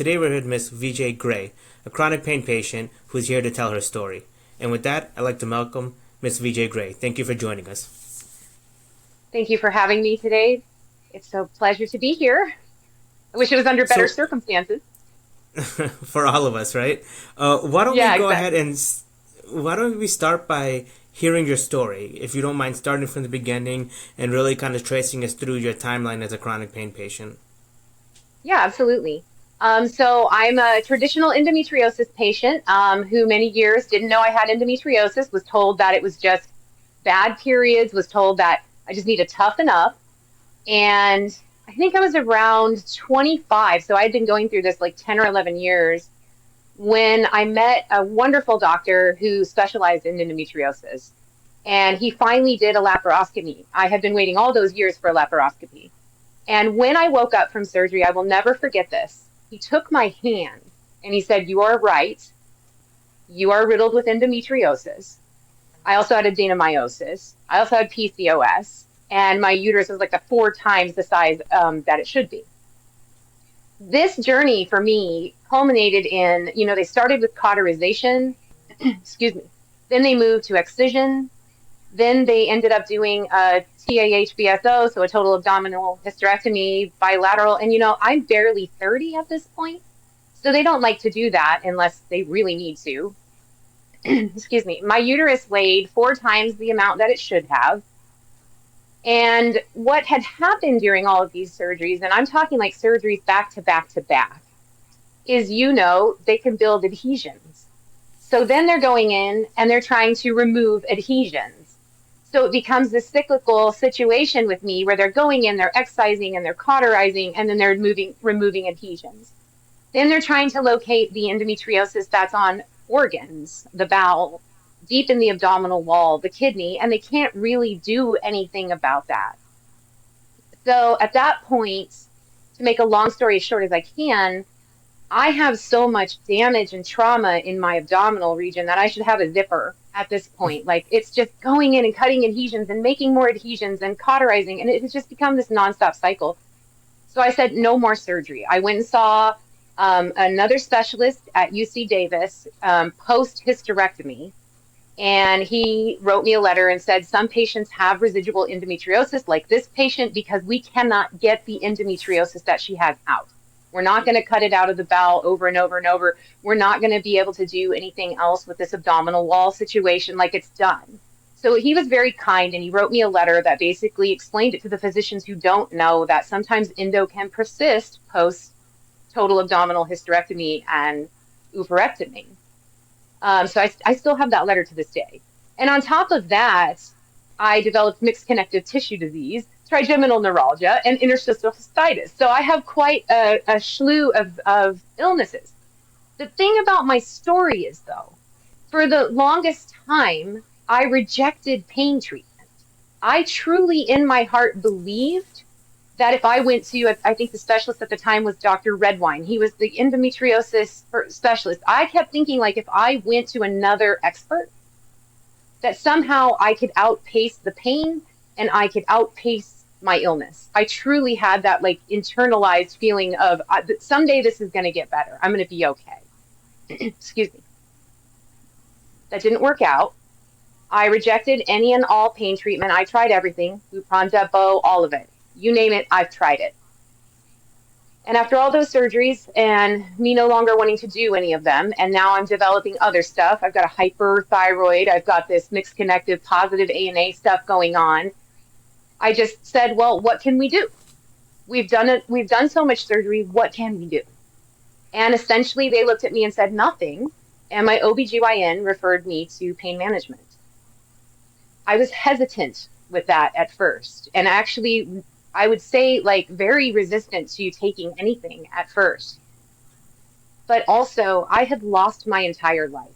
Today we're with Miss VJ Gray, a chronic pain patient who's here to tell her story. And with that, I'd like to welcome Miss VJ Gray. Thank you for joining us. Thank you for having me today. It's a pleasure to be here. I wish it was under better So, circumstances. for all of us, right? Why don't we Yeah, go ahead exactly. and why don't we start by hearing your story, if you don't mind starting from the beginning and really kind of tracing us through your timeline as a chronic pain patient. Yeah, absolutely. So I'm a traditional endometriosis patient who many years didn't know I had endometriosis, was told that it was just bad periods, was told that I just need to toughen up. And I think I was around 25, so I'd been going through this like 10 or 11 years when I met a wonderful doctor who specialized in endometriosis. And he finally did a laparoscopy. I had been waiting all those years for a laparoscopy. And when I woke up from surgery, I will never forget this. He took my hand and he said, "You are right. You are riddled with endometriosis. I also had adenomyosis. I also had PCOS. And my uterus was like 4 times the size that it should be." This journey for me culminated in, they started with cauterization, excuse me. Then they moved to excision. Then they ended up doing a TAHBSO, so a total abdominal hysterectomy, bilateral. And, I'm barely 30 at this point. So they don't like to do that unless they really need to. Excuse me. My uterus weighed 4 times the amount that it should have. And what had happened during all of these surgeries, and I'm talking like surgeries back to back to back, is, they can build adhesions. So then they're going in and they're trying to remove adhesions. So it becomes this cyclical situation with me where they're going in, they're excising and they're cauterizing, and then they're removing adhesions. Then they're trying to locate the endometriosis that's on organs, the bowel, deep in the abdominal wall, the kidney, and they can't really do anything about that. So at that point, to make a long story as short as I can, I have so much damage and trauma in my abdominal region that I should have a zipper at this point. Like, it's just going in and cutting adhesions and making more adhesions and cauterizing, and it has just become this nonstop cycle. So I said, no more surgery. I went and saw another specialist at UC Davis post hysterectomy, and he wrote me a letter and said, some patients have residual endometriosis, like this patient, because we cannot get the endometriosis that she has out. We're not going to cut it out of the bowel over and over and over. We're not going to be able to do anything else with this abdominal wall situation, like it's done. So he was very kind, and he wrote me a letter that basically explained it to the physicians who don't know that sometimes endo can persist post total abdominal hysterectomy and oophorectomy. So I still have that letter to this day. And on top of that, I developed mixed connective tissue disease, trigeminal neuralgia, and interstitial cystitis. So I have quite a slew of illnesses. The thing about my story is, though, for the longest time, I rejected pain treatment. I truly, in my heart, believed that if I went to, I think the specialist at the time was Dr. Redwine. He was the endometriosis specialist. I kept thinking, like, if I went to another expert, that somehow I could outpace the pain and I could outpace my illness. I truly had that like internalized feeling of someday this is going to get better. I'm going to be okay. Excuse me. That didn't work out. I rejected any and all pain treatment. I tried everything, Lupron, Depot, all of it. You name it, I've tried it. And after all those surgeries and me no longer wanting to do any of them, and now I'm developing other stuff. I've got a hyperthyroid. I've got this mixed connective positive ANA stuff going on. I just said, well, what can we do? We've done it. We've done so much surgery. What can we do? And essentially they looked at me and said nothing. And my OBGYN referred me to pain management. I was hesitant with that at first. And actually, I would say like very resistant to taking anything at first. But also, I had lost my entire life.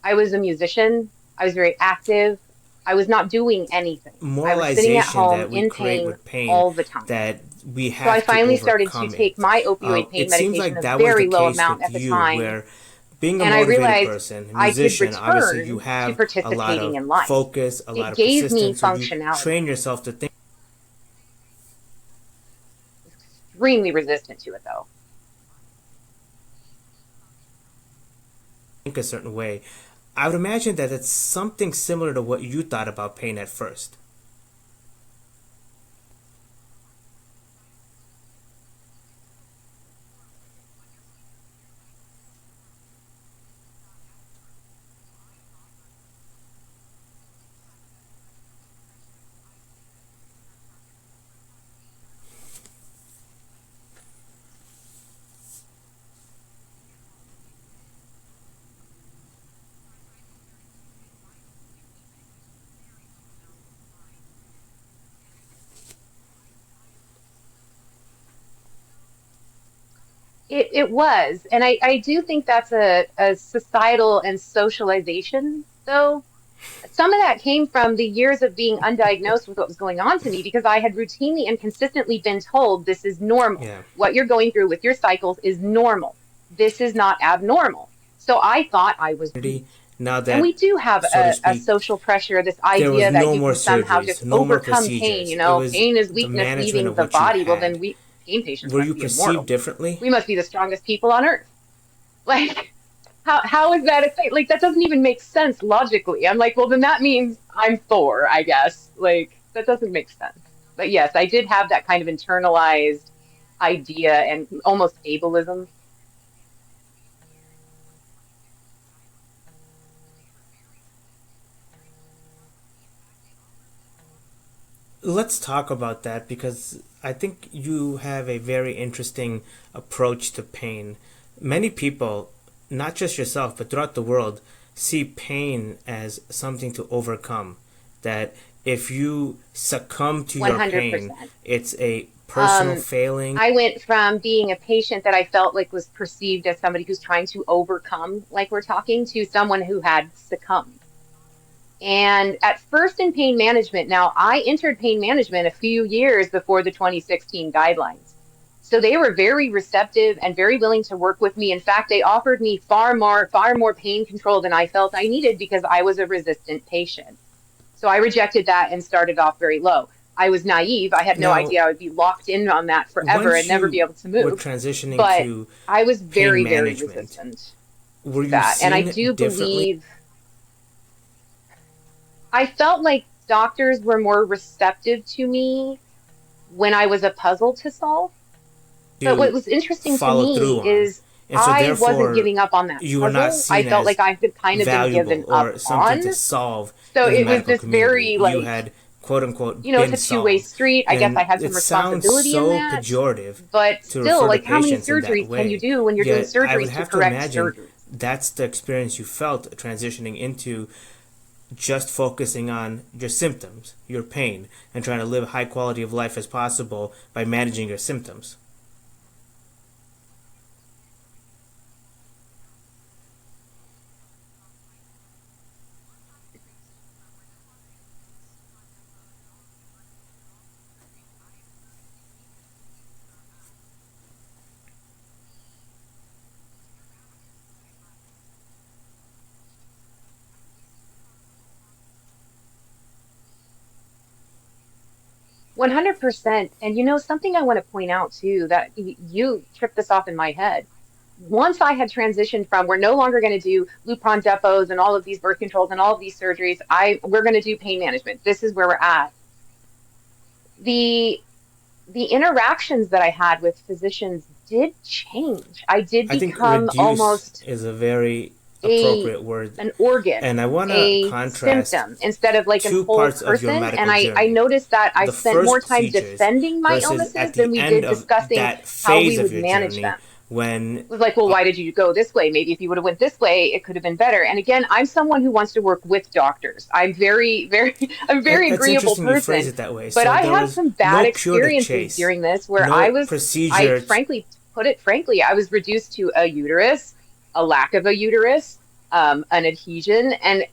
I was a musician. I was very active. I was not doing anything. I was sitting at Moralization home that we in create pain with pain all the time. that we So I have to finally started to overcome take it. my opioid pain It seems medication, like a that was the very low case amount with at the you, time, where being a and I motivated realized person, a I could musician, obviously you return to have a lot participating of in life. focus, a lot It of gave me persistence, so you functionality. train yourself to think. Extremely resistant to it though. think a certain way. I would imagine that it's something similar to what you thought about pain at first. It was, and I do think that's a societal and socialization, though. Some of that came from the years of being undiagnosed with what was going on to me because I had routinely and consistently been told this is normal. Yeah. What you're going through with your cycles is normal. This is not abnormal. So I thought I was weak. Now And that, we do have so to a speak, social pressure, this there was idea that no you more can somehow surgeries, just no more overcome pain. procedures. It was Pain is the weakness management leaving of the what you body. Well, then had. pain patients Were must you be perceived immortal. differently? We must be the strongest people on earth. Like, how is that a thing? Like, that doesn't even make sense logically. I'm like, well, then that means I'm Thor, I guess. Like, that doesn't make sense. But yes, I did have that kind of internalized idea and almost ableism. Let's talk about that because I think you have a very interesting approach to pain. Many people, not just yourself, but throughout the world, see pain as something to overcome. That if you succumb to your pain, 100%. it's a personal Um, failing. I went from being a patient that I felt like was perceived as somebody who's trying to overcome, like we're talking, to someone who had succumbed. And at first in pain management, now I entered pain management a few years before the 2016 guidelines. So they were very receptive and very willing to work with me. In fact, they offered me far more pain control than I felt I needed because I was a resistant patient. So I rejected that and started off very low. I was naive. I had no Now, idea I would be locked in on that forever and once never be you able to were move. transitioning But to I was pain very management, resistant were to you that. And I seen do differently believe I felt like doctors were more receptive to me when I was a puzzle to solve. But what to was interesting to follow me through on? is And so, I wasn't therefore, giving up on that you were not puzzle. I seen felt as like I had kind of been given valuable up or something on. to solve So in the it was medical this community. very You like, had, quote unquote, it's been a two-way solved. street. I guess I And had some it sounds responsibility in so that. pejorative But to still, refer to like how many patients in that surgeries can you way. do when you're doing Yet, I would surgeries to have to correct imagine surgeries? that's the experience you felt transitioning into just focusing on your symptoms, your pain, and trying to live a high quality of life as possible by managing your symptoms. 100%. And something I want to point out too, that you tripped this off in my head. Once I had transitioned from we're no longer going to do Lupron depots and all of these birth controls and all of these surgeries, we're going to do pain management. This is where we're at. The the interactions that I had with physicians did change. I did I think become reduce almost is a very a appropriate word. an organ, And I want to a contrast symptom instead of like a two whole parts of your person. And medical I journey: noticed that I the spent first more time procedures defending my versus illnesses at than the we end did of discussing that how phase we of would your manage journey them. when It was like, well, uh, why did you go this way? Maybe if you would have went this way, it could have been better. And again, I'm someone who wants to work with doctors. I'm a very it's agreeable interesting you phrase person, it that way. but So I there had was some bad no cure to experiences chase, during this where no I procedure. frankly, to put it frankly, I was reduced to a uterus, a lack of a uterus, an adhesion, and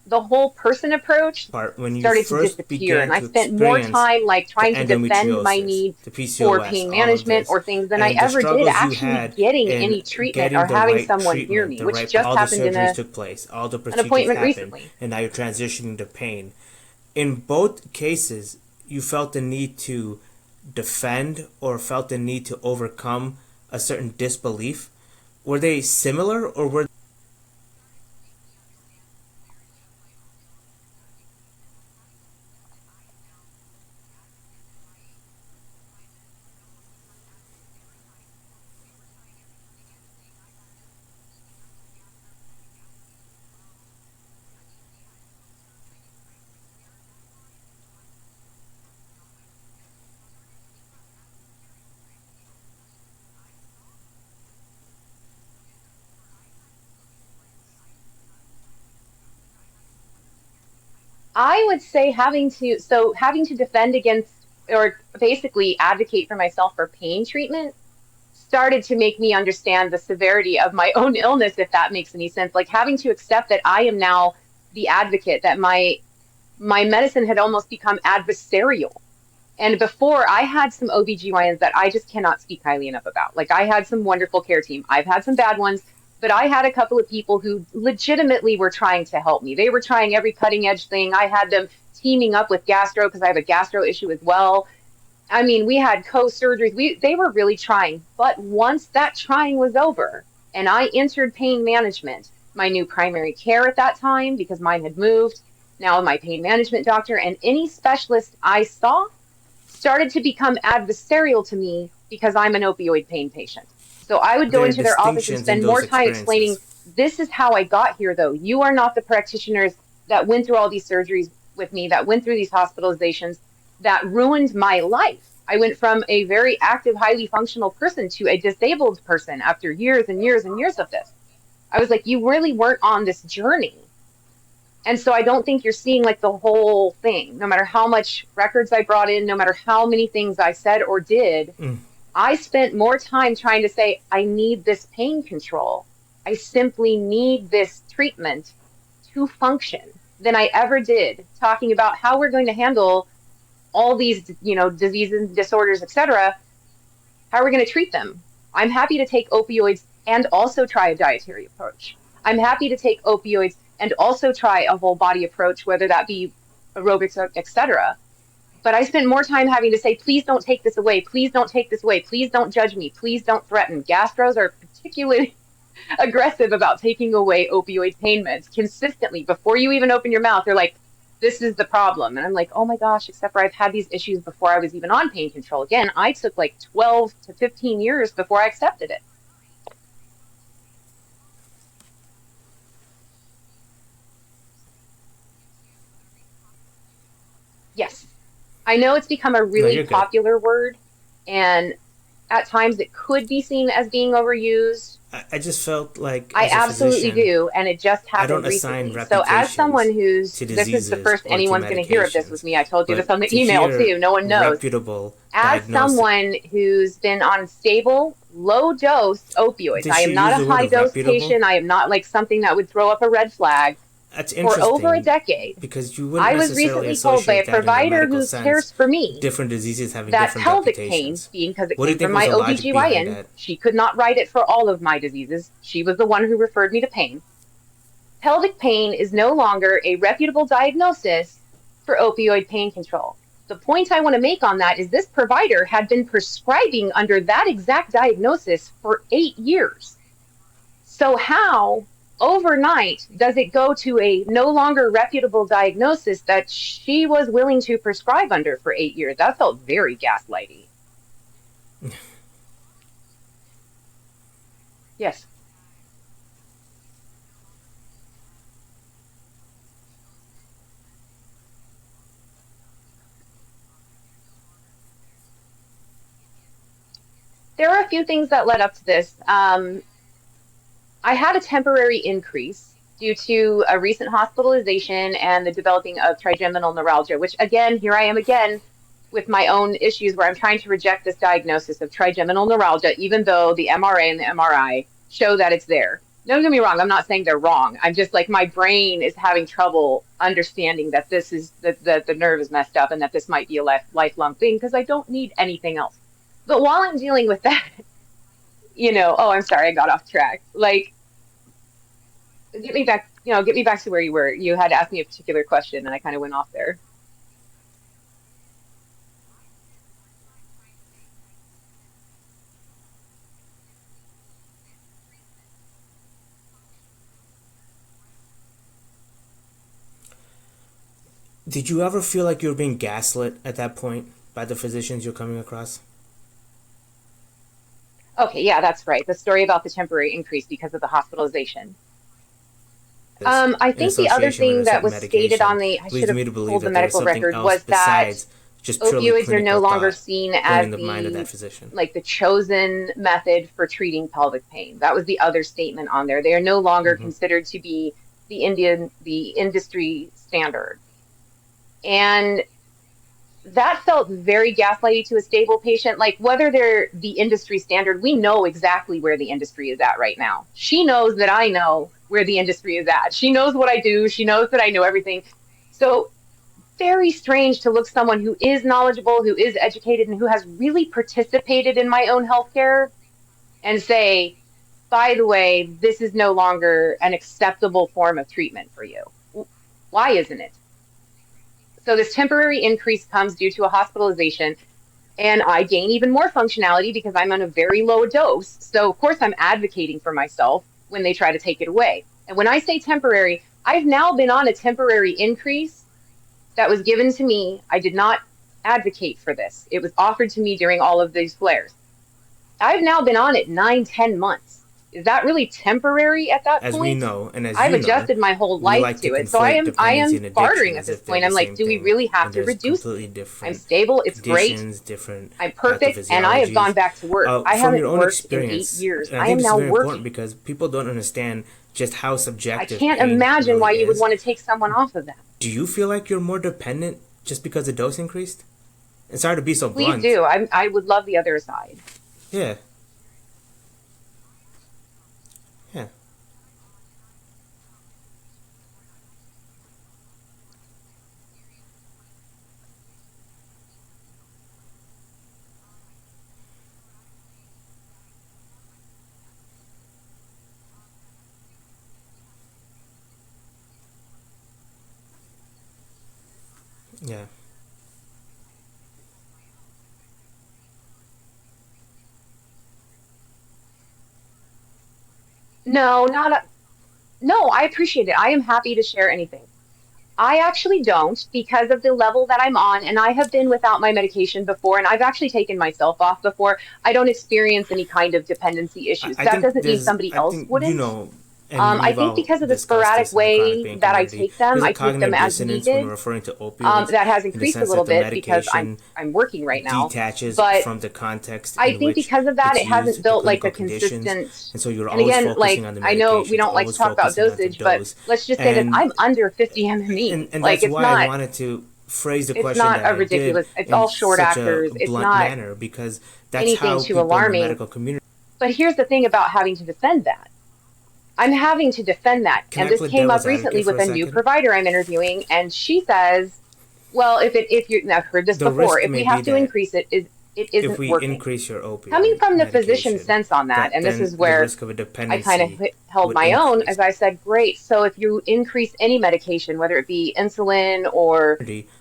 the whole person approach Part when you started to first disappear. began And I to spent more experience time like the trying to defend my endometriosis, need the for PCOS, pain all of management this, or things than I and the ever did struggles you actually had getting in any treatment getting or the having right someone hear treatment, me, the which right, just all the happened in surgeries took place, all the an procedures appointment happened, recently. and now you're transitioning to pain. In both cases, you felt the need to defend or felt the need to overcome a certain disbelief. Were they similar or were I would say having to defend against or basically advocate for myself for pain treatment started to make me understand the severity of my own illness, if that makes any sense. Like having to accept that I am now the advocate, that my medicine had almost become adversarial. And before I had some OBGYNs that I just cannot speak highly enough about. Like I had some wonderful care team. I've had some bad ones, but I had a couple of people who legitimately were trying to help me. They were trying every cutting edge thing. I had them teaming up with gastro because I have a gastro issue as well. I mean, we had co-surgeries. They were really trying. But once that trying was over and I entered pain management, my new primary care at that time, because mine had moved, now my pain management doctor and any specialist I saw started to become adversarial to me because I'm an opioid pain patient. So I would go There are into their office and distinctions in spend those more time explaining, experiences. this is how I got here, though. You are not the practitioners that went through all these surgeries with me, that went through these hospitalizations, that ruined my life. I went from a very active, highly functional person to a disabled person after years and years and years of this. I was like, you really weren't on this journey. And so I don't think you're seeing like the whole thing. No matter how much records I brought in, no matter how many things I said or did, Mm. I spent more time trying to say, I need this pain control. I simply need this treatment to function than I ever did talking about how we're going to handle all these, diseases, disorders, etc. How are we going to treat them? I'm happy to take opioids and also try a dietary approach. I'm happy to take opioids and also try a whole body approach, whether that be aerobics, etc. But I spend more time having to say, please don't take this away. Please don't take this away. Please don't judge me. Please don't threaten. Gastros are particularly aggressive about taking away opioid pain meds consistently. Before you even open your mouth, they're like, this is the problem. And I'm like, oh my gosh, except for I've had these issues before I was even on pain control. Again, I took like 12 to 15 years before I accepted it. Yes. I know it's become a No, really you're good. popular word, and at times it could be seen as being overused. I just felt like I as a absolutely physician, do, and it just I happened don't assign recently. So, as reputations someone who's, to this is the diseases first or to anyone's going to hear of this with medications, me. I told you this on but the to email hear too. No one knows. reputable As diagnosis. someone who's been on stable, low dose opioids, Did I she am not use a the word high of dose reputable? patient. I am not like something that would throw up a red flag. That's For over a interesting decade, because you wouldn't I was necessarily recently told by a associate that in the provider medical who sense, cares for me different diseases having that different pelvic pain, reputations. being because it What do you came from think was my the logic behind OBGYN, that? she could not write it for all of my diseases. She was the one who referred me to pain. Pelvic pain is no longer a reputable diagnosis for opioid pain control. The point I want to make on that is this provider had been prescribing under that exact diagnosis for 8 years. So, how overnight does it go to a no longer reputable diagnosis that she was willing to prescribe under for 8 years? That felt very gaslighty. Yes. There are a few things that led up to this. I had a temporary increase due to a recent hospitalization and the developing of trigeminal neuralgia, which again, here I am again with my own issues where I'm trying to reject this diagnosis of trigeminal neuralgia, even though the MRA and the MRI show that it's there. Don't get me wrong, I'm not saying they're wrong. I'm just like my brain is having trouble understanding that this is that the nerve is messed up and that this might be a lifelong thing because I don't need anything else. But while I'm dealing with that, oh, I'm sorry, I got off track. Like, get me back to where you were. You had asked me a particular question and I kind of went off there. Did you ever feel like you were being gaslit at that point by the physicians you're coming across? Okay, yeah, that's right. The story about the temporary increase because of the hospitalization. This I in think the other association with a thing that certain was stated medication on I should leads have me to believe pulled the that there was medical something record, else was that besides just purely opioids are no clinical longer thought seen going as in the mind of that the physician. like the chosen method for treating pelvic pain. That was the other statement on there. They are no longer Hmm. considered to be the industry standard. And that felt very gaslighty to a stable patient. Like whether they're the industry standard, we know exactly where the industry is at right now. She knows that I know where the industry is at. She knows what I do. She knows that I know everything. So very strange to look someone who is knowledgeable, who is educated, and who has really participated in my own healthcare and say, by the way, this is no longer an acceptable form of treatment for you. Why isn't it? So this temporary increase comes due to a hospitalization, and I gain even more functionality because I'm on a very low dose. So of course I'm advocating for myself when they try to take it away. And when I say temporary, I've now been on a temporary increase that was given to me. I did not advocate for this. It was offered to me during all of these flares. I've now been on it 9, 10 months. Is that really temporary at that As we point? know, and as I've you know, adjusted my whole we life like to to it. So I conflate am I dependency am and addiction bartering at as this if they're point. the I'm like, same do we thing, really have when to there's reduce it? completely I'm different stable, it's great. conditions, different I'm perfect, and I have gone pathophysiologies. back to work. I From your haven't own worked in eight experience, years. and I I think am this is now very important working. because people don't understand just how I subjective can't pain imagine really why you would is. want to take someone off of that. Do you feel like you're more dependent just because the dose increased? And sorry to be so Please blunt. do. I would love the other side. Yeah, yeah, yeah. No, not a, no, I appreciate it. I am happy to share anything. I actually don't because of the level that I'm on, and I have been without my medication before, and I've actually taken myself off before. I don't experience any kind of dependency issues. I That think doesn't mean there's, somebody I else think you wouldn't. know, and I we've think all because of the discussed sporadic this in the chronic way pain that I community. take them, There's a I take them cognitive as dissonance when needed. we're referring to opioids, That has in the increased a sense little that the bit because medication I'm working right now. detaches But from the context I in think which because of that, it's it hasn't used, the built like clinical a conditions, consistent. and so you're And always again, focusing like on the I know we medications, don't like to always talk about focusing on the dosage, but dose, let's just say that and I'm under 50 mme. and Like that's why I wanted to phrase the it's question not that a I did ridiculous. It's in all short such a actors. It's blunt not manner because that's anything how too people in the alarming. medical community. But here's the thing about having to defend that. I'm having to defend that. Can And I this play came up devil's advocate recently for with a a new second? provider I'm interviewing, and she says, well, if you, I've heard this The before, risk if may we be have to that increase it, it if isn't we working. increase your Coming opioid from the physician's medication, sense on that, that and this then is the where risk of a I kind of dependency held would my own, increase. as I said, great. So if you increase any medication, whether it be insulin or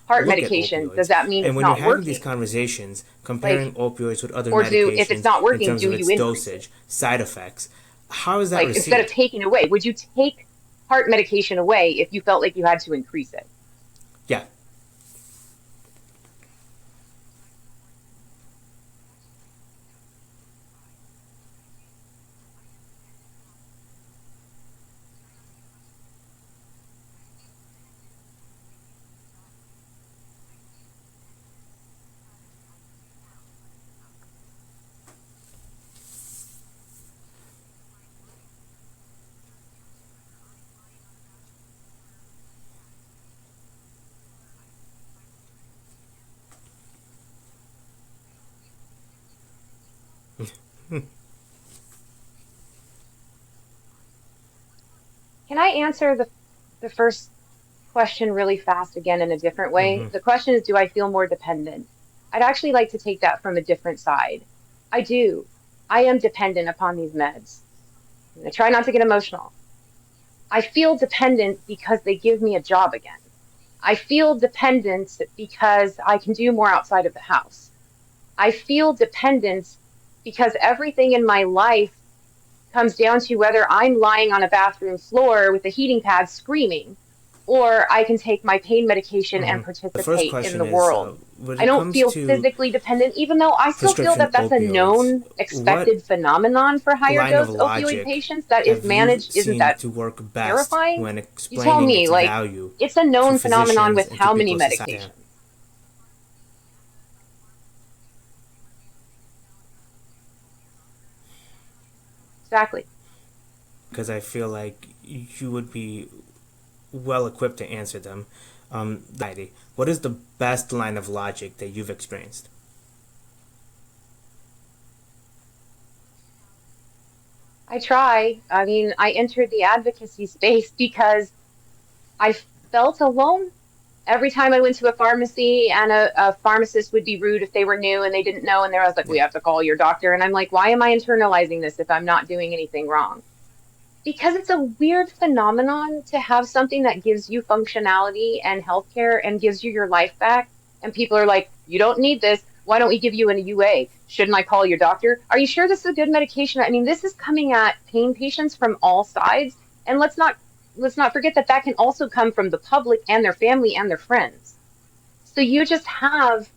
heart Look at medication, does opioids. that mean And it's when you're not having these working? conversations, comparing Like, opioids with other or do, if it's medications not in working, terms do of you its increase it? dosage, side effects, how is that Like, instead of received? taking away, would you take heart medication away if you felt like you had to increase it? Yeah, Can I answer the first question really fast again in a different way? hmm, The question is, do I feel more dependent? I'd actually like to take that from a different side. I do. I am dependent upon these meds. I try not to get emotional. I feel dependent because they give me a job again. I feel dependent because I can do more outside of the house. I feel dependent because everything in my life comes down to whether I'm lying on a bathroom floor with a heating pad screaming, or I can take my pain medication and hmm. The first participate in question the is world. when I it don't comes feel to physically dependent, even though I still feel prescription that that's a opioids, known what expected phenomenon for higher line of dose opioid logic patients that is have you managed. Isn't seen that to work best terrifying? when You tell explaining me, its like, value it's a to known phenomenon physicians with and to how many people society? medications? Exactly. Because I feel like you would be well equipped to answer them. What is the best line of logic that you've experienced? I try. I mean, I entered the advocacy space because I felt alone every time I went to a pharmacy, and a pharmacist would be rude if they were new and they didn't know, and they was like, we Yeah. have to call your doctor. And I'm like, why am I internalizing this if I'm not doing anything wrong? Because it's a weird phenomenon to have something that gives you functionality and healthcare and gives you your life back. And people are like, you don't need this. Why don't we give you an UA? Shouldn't I call your doctor? Are you sure this is a good medication? I mean, this is coming at pain patients from all sides. And let's not forget that that can also come from the public and their family and their friends. So you just have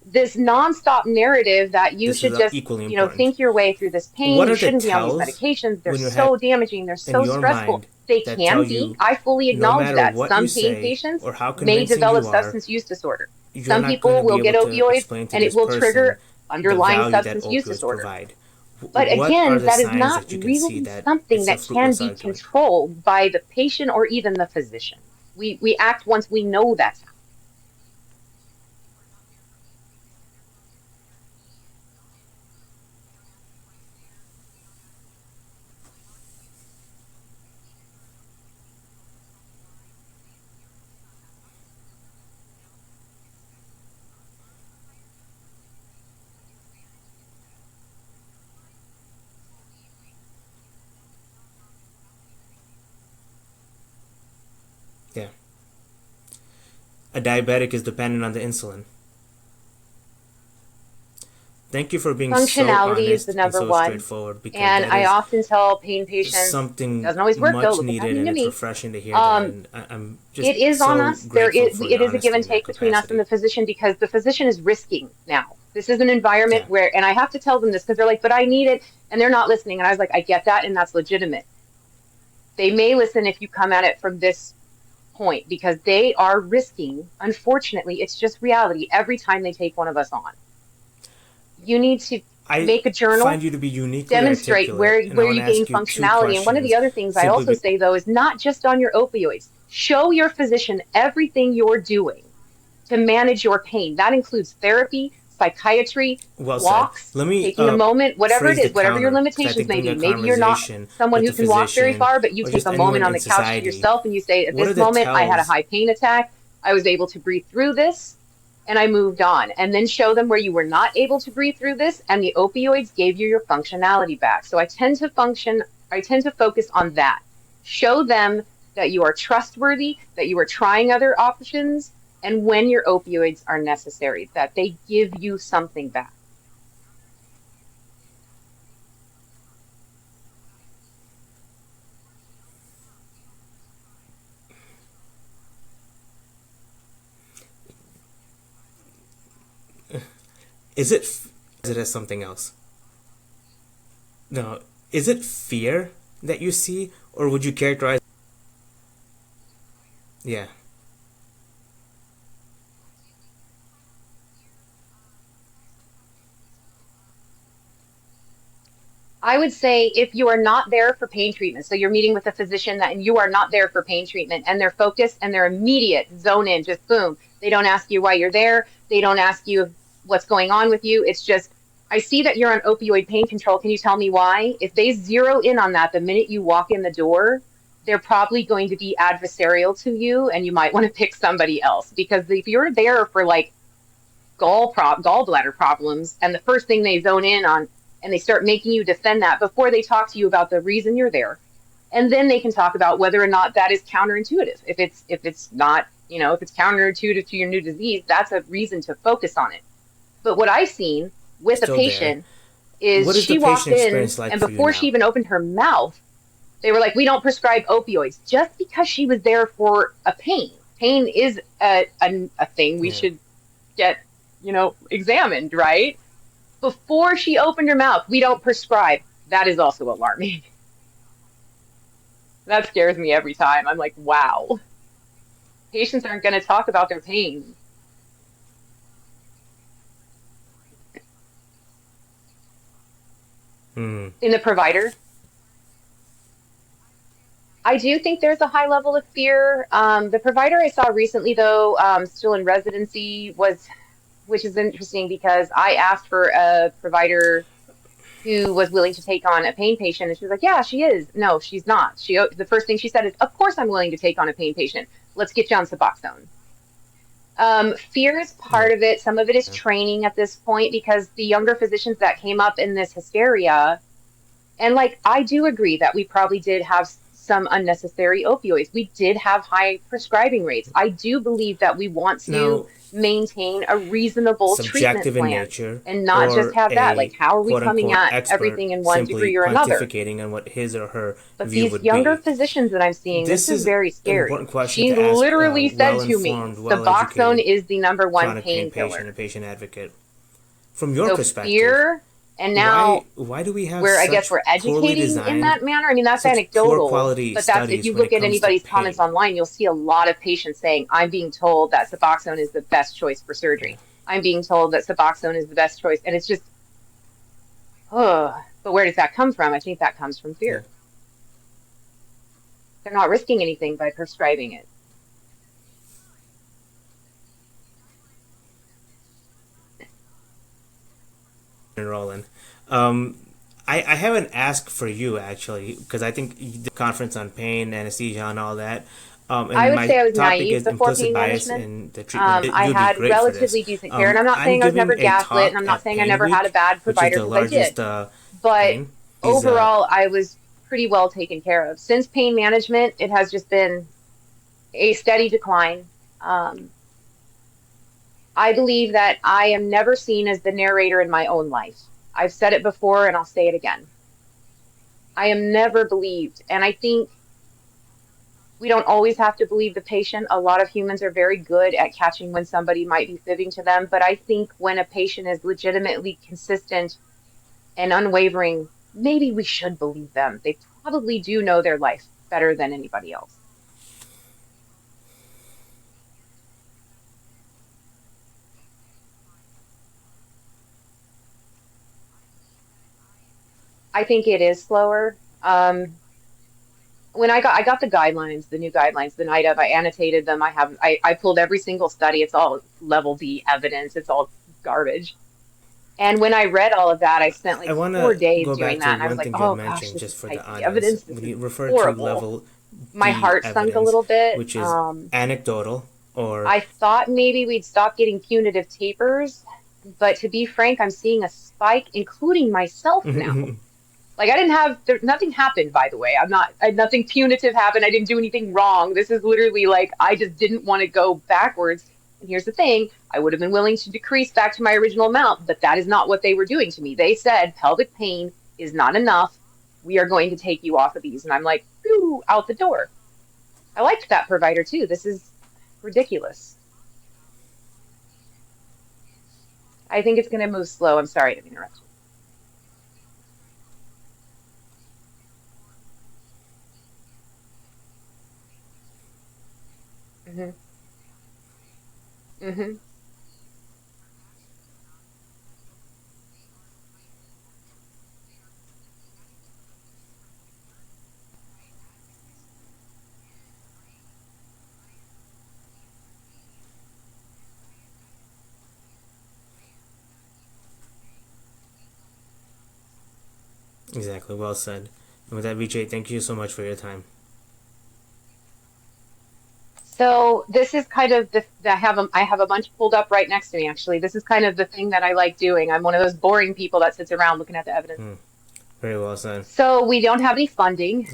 this nonstop narrative that you This is should just, equally important. think your way through this pain. What You are the shouldn't be on these tells medications. They're when you're having so damaging. They're in so your stressful. mind They that tell can be. you I fully no acknowledge matter that. what you Some pain say patients or how may convincing develop you are, substance use disorder. you're Some not going people to will be get able to opioids explain to and it this will person trigger the underlying value that substance use opioids disorder. provide. But What are again, the that is signs not that you can see really that something it's a that can fruitless be argument? controlled by the patient or even the physician. We act once we know that's Yeah. A diabetic is dependent on the insulin. Thank you for being so functionality is the honest and number so one. straightforward because And that I is often tell pain patients, something doesn't always work though. much Look what's needed, happening and to it's me. refreshing to hear that. Um, And I'm it just is on so us. grateful for It your is a give honesty and in that take between us and capacity. the physician because the physician is risking now. This is an environment Yeah. where, and I have to tell them this because they're like, but I need it, and they're not listening. And I was like, I get that, and that's legitimate. They may listen if you come at it from this point because they are risking, unfortunately, it's just reality every time they take one of us on. You need to I make a journal, find you to be uniquely demonstrate articulate, and I where want you to gain ask you two functionality. And one of the questions other things I simply also because. say though is not just on your opioids. Show your physician everything you're doing to manage your pain. That includes therapy, psychiatry, Well said. walks, Let me taking a moment, whatever it phrase the is, whatever your counter, because I limitations think may during a be. Maybe you're not conversation someone with who a can walk very physician far, but you or take just a moment anyone on in the couch to society, yourself and you say, at what are this the moment, I had a tells? high pain attack. I was able to breathe through this and I moved on. And then show them where you were not able to breathe through this and the opioids gave you your functionality back. So I tend to focus on that. Show them that you are trustworthy, that you are trying other options, and when your opioids are necessary, that they give you something back. Is it? Is it as something else? No. Is it fear that you see, or would you characterize? Yeah. I would say if you are not there for pain treatment, so you're meeting with a physician that and you are not there for pain treatment and they're focused and they're immediate, zone in, just boom. They don't ask you why you're there. They don't ask you what's going on with you. It's just, I see that you're on opioid pain control. Can you tell me why? If they zero in on that the minute you walk in the door, they're probably going to be adversarial to you and you might want to pick somebody else because if you're there for like gallbladder problems, and the first thing they zone in on, and they start making you defend that before they talk to you about the reason you're there, and then they can talk about whether or not that is counterintuitive. If it's not, if it's counterintuitive to your new disease, that's a reason to focus on it. But what I've seen with a Still there. patient is What is the she walked patient in, experience like and for you before she now? even opened her mouth, they were like, "We don't prescribe opioids," just because she was there for a pain. Pain is a thing we Yeah. should get, examined, right? Before she opened her mouth, we don't prescribe. That is also alarming. That scares me every time. I'm like, wow, patients aren't going to talk about their pain. Hmm. In the provider, I do think there's a high level of fear. The provider I saw recently, though, still in residency, which is interesting because I asked for a provider who was willing to take on a pain patient, and she was like, "Yeah, she is." No, she's not. The first thing she said is, "Of course, I'm willing to take on a pain patient. Let's get you on Suboxone." Fear is Yeah. part of it. Some of it is Yeah. training at this point because the younger physicians that came up in this hysteria, and like, I do agree that we probably did have some unnecessary opioids. We did have high prescribing rates. I do believe that we want to Now, maintain a reasonable treatment subjective in plan nature, and not just or have that. Like, a how are we quote coming unquote at expert everything in one simply degree or another? pontificating on what his or her But view these would younger be? physicians that I'm seeing, this This is is an very scary. important question She to ask a literally said well to me, informed, well Suboxone educated is the number one chronic pain patient painkiller. and patient advocate. From your So perspective, fear, and now why do we have where I guess such we're poorly educating in designed, that manner. I mean, that's such poor anecdotal, quality but that's if studies you when look it at comes to anybody's comments pain? online, you'll see a lot of patients saying, I'm being told that Suboxone is the best choice for Yeah. surgery. I'm being told that Suboxone is the best choice. And it's just, oh, but where does that come from? I think that comes from Yeah. fear. They're not risking anything by prescribing it. Rolling. Um, I have an ask for you actually because I think the conference on pain, anesthesia, and all that. I And would my say I was topic naive is before implicit pain bias management. in the treatment. I You'd be had great for this. relatively decent care, and I'm not I'm saying I was never giving a gaslit, and talk I'm not at saying I Pain never had a Week, bad which is provider the because I did. largest But pain. These overall, I was pretty well taken care of. Since pain management, it has just been a steady decline. Um, I believe that I am never seen as the narrator in my own life. I've said it before and I'll say it again. I am never believed. And I think we don't always have to believe the patient. A lot of humans are very good at catching when somebody might be fibbing to them. But I think when a patient is legitimately consistent and unwavering, maybe we should believe them. They probably do know their life better than anybody else. I think it is slower. When I got the guidelines, the new guidelines, the night of, I annotated them. I pulled every single study. It's all level D evidence. It's all garbage. And when I read all of that, I spent I like want four to days go doing back that, to and I was one like, thing you had oh gosh, mentioned, this just is for the type D audience. evidence. This When is you refer to horrible. level My D heart sunk a evidence, little bit. which is anecdotal, or I thought maybe we'd stop getting punitive tapers, but to be frank, I'm seeing a spike, including myself now. Like I didn't have nothing happened, by the way. Nothing punitive happened. I didn't do anything wrong. This is literally like I just didn't want to go backwards. And here's the thing, I would have been willing to decrease back to my original amount, but that is not what they were doing to me. They said pelvic pain is not enough. We are going to take you off of these. And I'm like, ooh, out the door. I liked that provider too. This is ridiculous. I think it's going to move slow. I'm sorry to interrupt you. Hmm. exactly, well said. And with that, VJ, thank you so much for your time. So this is kind of I have a bunch pulled up right next to me actually. This is kind of the thing that I like doing. I'm one of those boring people that sits around looking at the evidence. Hmm, very well said. So we don't have any funding.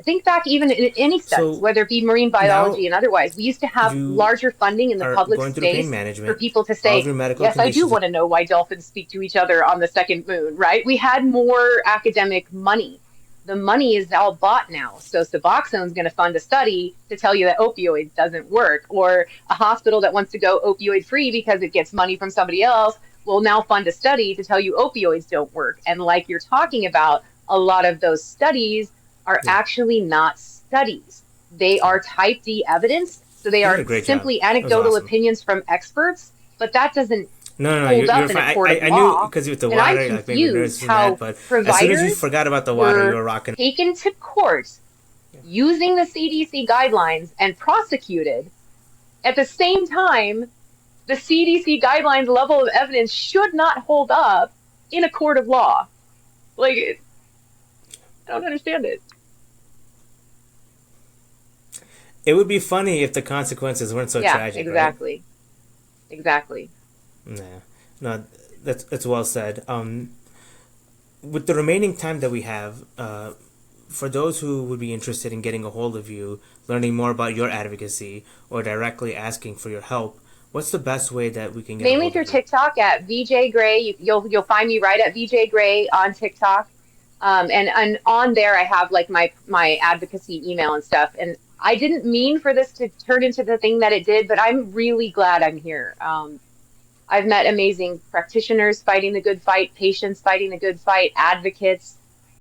Think back even in any studies, So whether it be marine now biology and otherwise. We used to have you larger funding in the are public going through pain space for management. people to All of say, your medical yes, I do conditions. want to know why dolphins speak to each other on the second moon, right? We had more academic money. The money is all bought now. So Suboxone is going to fund a study to tell you that opioids doesn't work, or a hospital that wants to go opioid free because it gets money from somebody else will now fund a study to tell you opioids don't work. And like you're talking about, a lot of those studies are Yeah, actually not studies. They yeah. are type D evidence. So they You did are a great job. simply It was anecdotal awesome. opinions from experts, but that doesn't No, no, no, hold you're up in a fine. court of I knew law. because with the And I'm water, like maybe confused nervous and that, how but as soon as you providers forgot about the water, you were were rocking. taken to court using the CDC guidelines and prosecuted. At the same time, the CDC guidelines level of evidence should not hold up in a court of law. Like, I don't understand it. It would be funny if the consequences weren't so Yeah, tragic, right? exactly. Exactly. Yeah. No, that's well said. With the remaining time that we have, for those who would be interested in getting a hold of you, learning more about your advocacy, or directly asking for your help, what's the best way that we can get a Mainly hold through of you? TikTok at VJ Gray. You'll find me right at VJ Gray on TikTok. And on there I have like my advocacy email and stuff. And I didn't mean for this to turn into the thing that it did, but I'm really glad I'm here. I've met amazing practitioners fighting the good fight, patients fighting the good fight, advocates.